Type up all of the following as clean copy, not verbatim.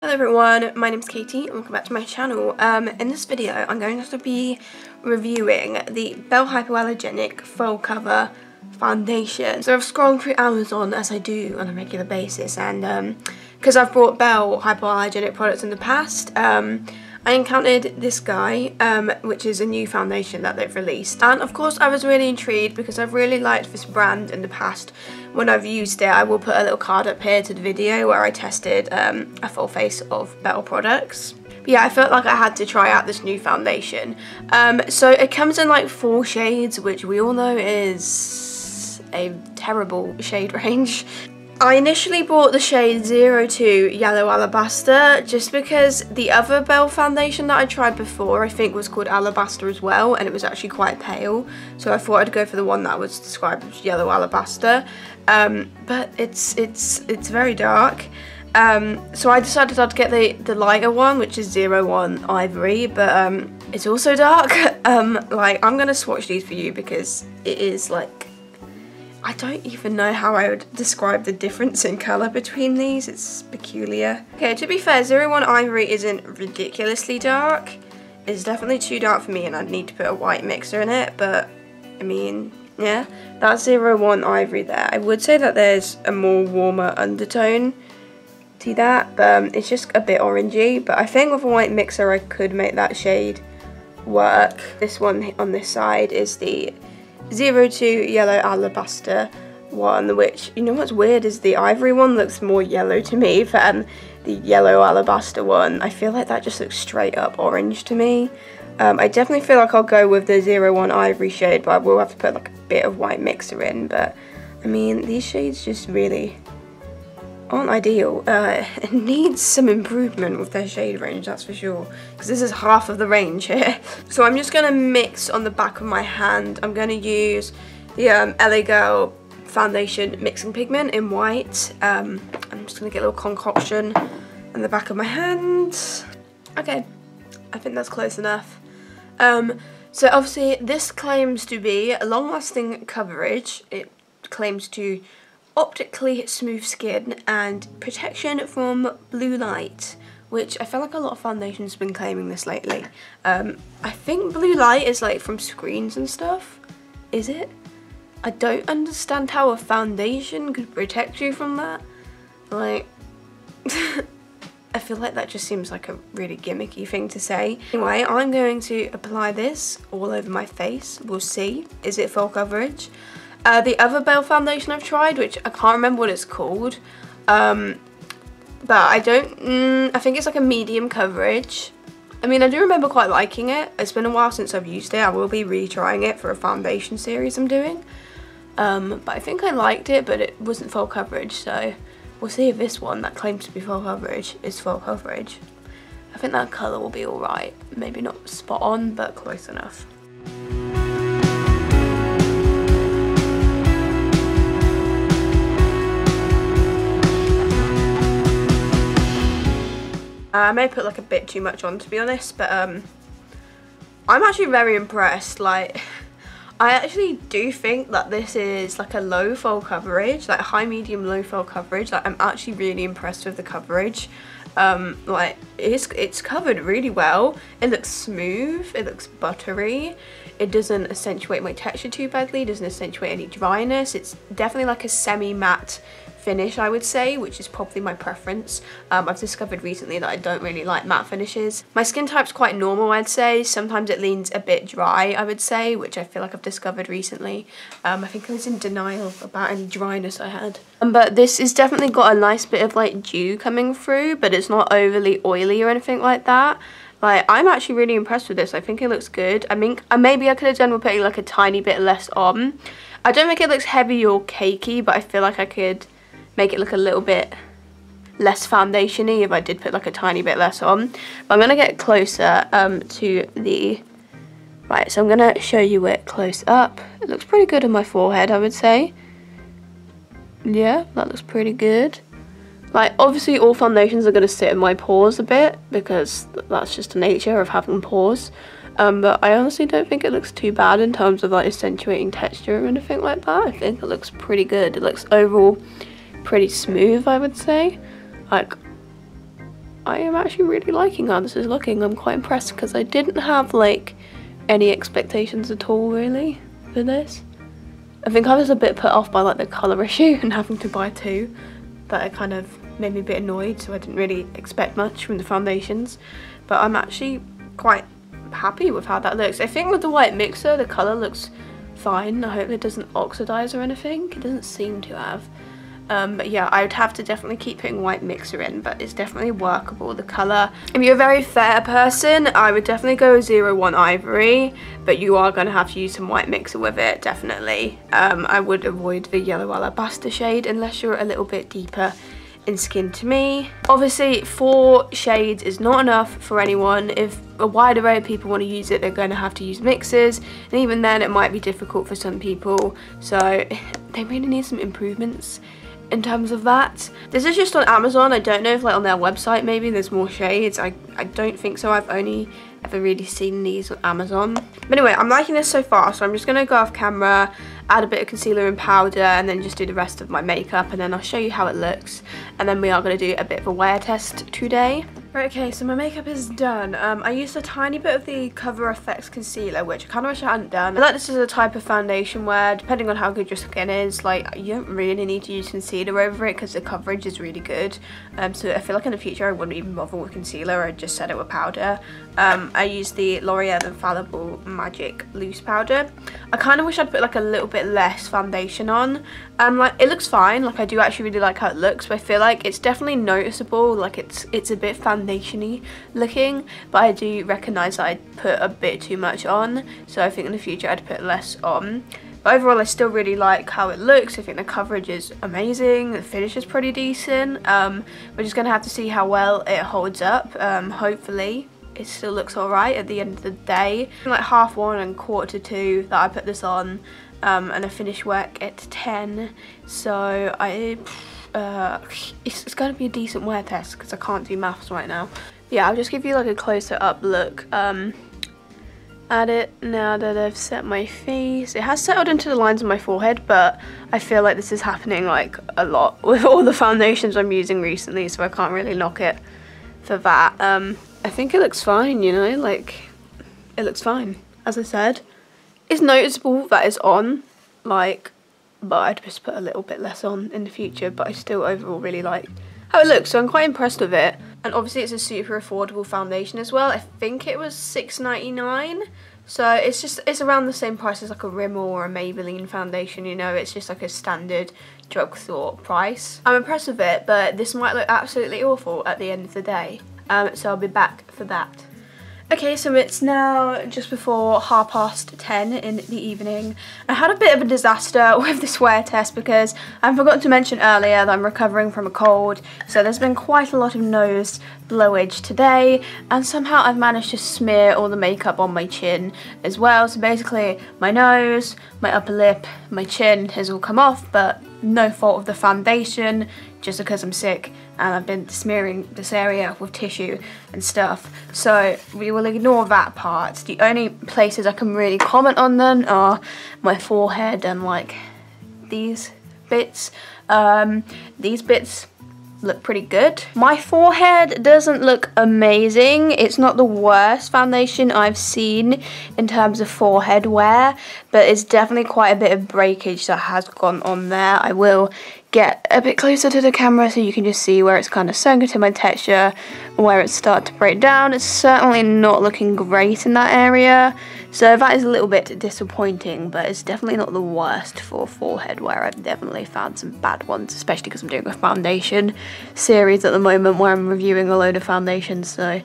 Hello everyone, my name's Katie and welcome back to my channel. In this video I'm going to be reviewing the Belle Hypoallergenic Full Cover Foundation. So I've scrolled through Amazon as I do on a regular basis, and because I've bought Belle Hypoallergenic products in the past, I encountered this guy, which is a new foundation that they've released, and of course I was really intrigued because I've really liked this brand in the past. When I've used it, I will put a little card up here to the video where I tested a full face of Belle products. But yeah, I felt like I had to try out this new foundation. So it comes in like 4 shades, which we all know is a terrible shade range. I initially bought the shade 02 Yellow Alabaster just because the other Belle foundation that I tried before I think was called Alabaster as well, and it was actually quite pale, so I thought I'd go for the one that was described as Yellow Alabaster, but it's very dark, so I decided I'd get the lighter one, which is 01 Ivory, but it's also dark. Like, I'm gonna swatch these for you because it is like, I don't even know how I would describe the difference in colour between these. It's peculiar. Okay, to be fair, 01 Ivory isn't ridiculously dark. It's definitely too dark for me and I'd need to put a white mixer in it, but I mean, yeah, that's 01 Ivory there. I would say that there's a more warmer undertone to that, but it's just a bit orangey, but I think with a white mixer I could make that shade work. This one on this side is the 02 Yellow Alabaster one, which, you know what's weird is the Ivory one looks more yellow to me than the Yellow Alabaster one. I feel like that just looks straight up orange to me. I definitely feel like I'll go with the 01 Ivory shade, but I will have to put like a bit of white mixer in. But I mean, these shades just really aren't ideal. It needs some improvement with their shade range, that's for sure, because this is half of the range here. So I'm just going to mix on the back of my hand. I'm going to use the LA Girl foundation mixing pigment in white. I'm just going to get a little concoction on the back of my hand. Okay, I think that's close enough. So obviously this claims to be a long-lasting coverage. It claims to optically smooth skin and protection from blue light, which I feel like a lot of foundations have been claiming this lately. I think blue light is like from screens and stuff. Is it? I don't understand how a foundation could protect you from that. Like, I feel like that just seems like a really gimmicky thing to say. Anyway, I'm going to apply this all over my face. We'll see. Is it full coverage? The other Belle foundation I've tried, which I can't remember what it's called, but I think it's like a medium coverage. I mean, I do remember quite liking it. It's been a while since I've used it. I will be retrying it for a foundation series I'm doing. But I think I liked it, but it wasn't full coverage, so we'll see if this one that claims to be full coverage is full coverage. I think that colour will be alright. Maybe not spot on, but close enough. I may put like a bit too much on, to be honest, but I'm actually very impressed. Like, I actually do think that this is like a low full coverage, like high, medium, low full coverage. Like, I'm actually really impressed with the coverage. Like, it's covered really well. It looks smooth, it looks buttery. It doesn't accentuate my texture too badly, it doesn't accentuate any dryness. It's definitely like a semi-matte finish, I would say, which is probably my preference. I've discovered recently that I don't really like matte finishes. My skin type's quite normal, I'd say. Sometimes it leans a bit dry, I would say, which I feel like I've discovered recently. I think I was in denial about any dryness I had. But this has definitely got a nice bit of like dew coming through, but it's not overly oily or anything like that. Like, I'm actually really impressed with this. I think it looks good. I mean, maybe I could have done with putting like a tiny bit less on. I don't think it looks heavy or cakey, but I feel like I could make it look a little bit less foundation-y if I did put like a tiny bit less on. But I'm going to get closer to the... Right, so I'm going to show you it close up. It looks pretty good on my forehead, I would say. Yeah, that looks pretty good. Like, obviously all foundations are going to sit in my pores a bit because that's just the nature of having pores. But I honestly don't think it looks too bad in terms of like accentuating texture or anything like that. I think it looks pretty good. It looks overall pretty smooth, I would say. Like, I am actually really liking how this is looking. I'm quite impressed because I didn't have like any expectations at all really for this. I think I was a bit put off by like the colour issue and having to buy two, that it kind of made me a bit annoyed, so I didn't really expect much from the foundations. But I'm actually quite happy with how that looks. I think with the white mixer the colour looks fine. I hope it doesn't oxidize or anything. It doesn't seem to have. But yeah, I would have to definitely keep putting white mixer in, but it's definitely workable, the colour. If you're a very fair person, I would definitely go 01 Ivory, but you are going to have to use some white mixer with it, definitely. I would avoid the yellow alabaster shade unless you're a little bit deeper in skin to me. Obviously 4 shades is not enough for anyone. If a wide array of people want to use it, they're going to have to use mixers, and even then it might be difficult for some people, so they really need some improvements in terms of that. This is just on Amazon. I don't know if like on their website maybe there's more shades. I don't think so. I've only ever really seen these on Amazon. But anyway, I'm liking this so far, so I'm just going to go off camera, add a bit of concealer and powder, and then just do the rest of my makeup, and then I'll show you how it looks, and then we are going to do a bit of a wear test today. Right, okay, so my makeup is done. I used a tiny bit of the Cover FX concealer, which I kind of wish I hadn't done. I like this is a type of foundation where, depending on how good your skin is, like, you don't really need to use concealer over it because the coverage is really good. So I feel like in the future I wouldn't even bother with concealer, I'd just set it with powder. I used the L'Oreal Infallible Magic Loose Powder. I kind of wish I'd put like a little bit less foundation on. Like, it looks fine, like I do actually really like how it looks, but I feel like it's definitely noticeable, like it's a bit foundation-y looking, but I do recognise that I put a bit too much on, so I think in the future I'd put less on. But overall I still really like how it looks. I think the coverage is amazing, the finish is pretty decent. We're just going to have to see how well it holds up. Hopefully it still looks alright at the end of the day. Like 1:30 and 1:45 that I put this on, and I finished work at 10, so it's going to be a decent wear test because I can't do maths right now. But yeah, I'll just give you like a closer up look at it now that I've set my face. It has settled into the lines on my forehead, but I feel like this is happening like a lot with all the foundations I'm using recently, so I can't really knock it for that. I think it looks fine, you know, like it looks fine. As I said, it's noticeable that it's on, like, but I'd just put a little bit less on in the future, but I still overall really like how it looks, so I'm quite impressed with it. And obviously it's a super affordable foundation as well. I think it was $6.99, so it's around the same price as like a Rimmel or a Maybelline foundation, you know, it's just like a standard drugstore price. I'm impressed with it, but this might look absolutely awful at the end of the day, so I'll be back for that. Okay, so it's now just before 10:30 in the evening. I had a bit of a disaster with this wear test because I forgot to mention earlier that I'm recovering from a cold, so there's been quite a lot of nose blowage today, and somehow I've managed to smear all the makeup on my chin as well. So basically my nose, my upper lip, my chin has all come off, but no fault of the foundation, just because I'm sick and I've been smearing this area with tissue and stuff, so we will ignore that part. The only places I can really comment on then are my forehead and like these bits. These bits look pretty good. My forehead doesn't look amazing. It's not the worst foundation I've seen in terms of forehead wear, but it's definitely quite a bit of breakage that has gone on there. I will get a bit closer to the camera so you can just see where it's kind of sunk into my texture, where it's started to break down. It's certainly not looking great in that area, so that is a little bit disappointing, but it's definitely not the worst for forehead wear. I've definitely found some bad ones, especially because I'm doing a foundation series at the moment where I'm reviewing a load of foundations, so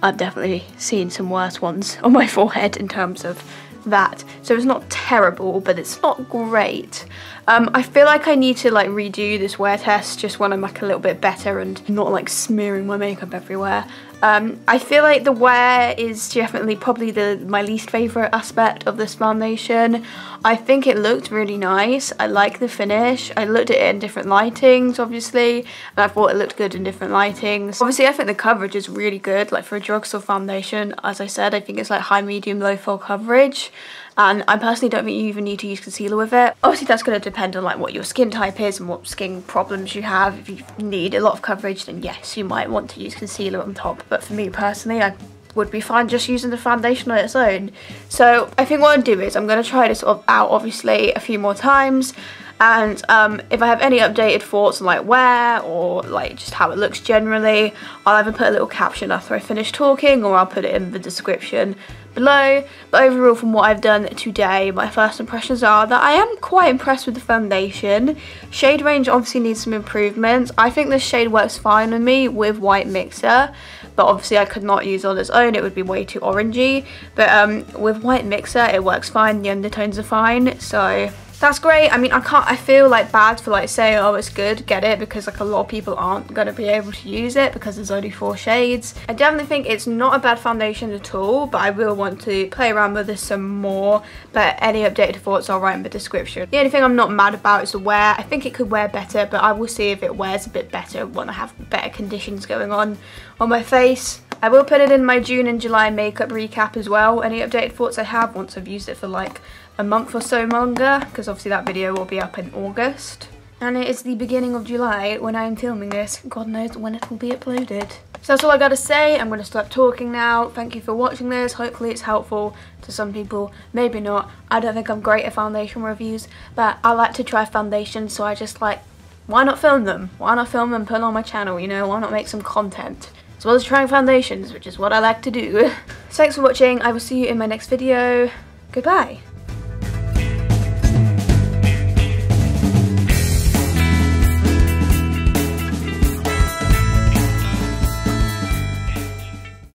I've definitely seen some worse ones on my forehead in terms of that. So it's not terrible, but it's not great. I feel like I need to like redo this wear test just when I'm like a little bit better and not like smearing my makeup everywhere. I feel like the wear is definitely probably my least favourite aspect of this foundation. I think it looked really nice. I like the finish. I looked at it in different lightings, obviously, and I thought it looked good in different lightings. Obviously, I think the coverage is really good. Like for a drugstore foundation, as I said, I think it's like high, medium, low full coverage. and I personally don't think you even need to use concealer with it. Obviously that's going to depend on like what your skin type is and what skin problems you have. If you need a lot of coverage, then yes, you might want to use concealer on top, but for me personally, I would be fine just using the foundation on its own. So I think what I'll do is I'm going to try this out obviously a few more times, and if I have any updated thoughts on like wear or like just how it looks generally, I'll either put a little caption after I finish talking, or I'll put it in the description below. But overall, from what I've done today, my first impressions are that I am quite impressed with the foundation. Shade range obviously needs some improvements. I think this shade works fine with me with white mixer, but obviously I could not use it on its own, it would be way too orangey. But with white mixer it works fine, the undertones are fine, so that's great. I mean, I feel like bad for like saying, oh, it's good, get it, because like a lot of people aren't going to be able to use it because there's only 4 shades. I definitely think it's not a bad foundation at all, but I will want to play around with this some more. But any updated thoughts I'll write in the description. The only thing I'm not mad about is the wear. I think it could wear better, but I will see if it wears a bit better when I have better conditions going on my face. I will put it in my June and July makeup recap as well, any updated thoughts I have once I've used it for like a month or so longer, because obviously that video will be up in August. And it is the beginning of July when I am filming this. God knows when it will be uploaded. So that's all I gotta say. I'm gonna stop talking now. Thank you for watching this. Hopefully it's helpful to some people, maybe not. I don't think I'm great at foundation reviews, but I like to try foundations, so I just like, why not film them? Why not film them and put them on my channel, you know? Why not make some content? As well as trying foundations, which is what I like to do. So thanks for watching. I will see you in my next video. Goodbye.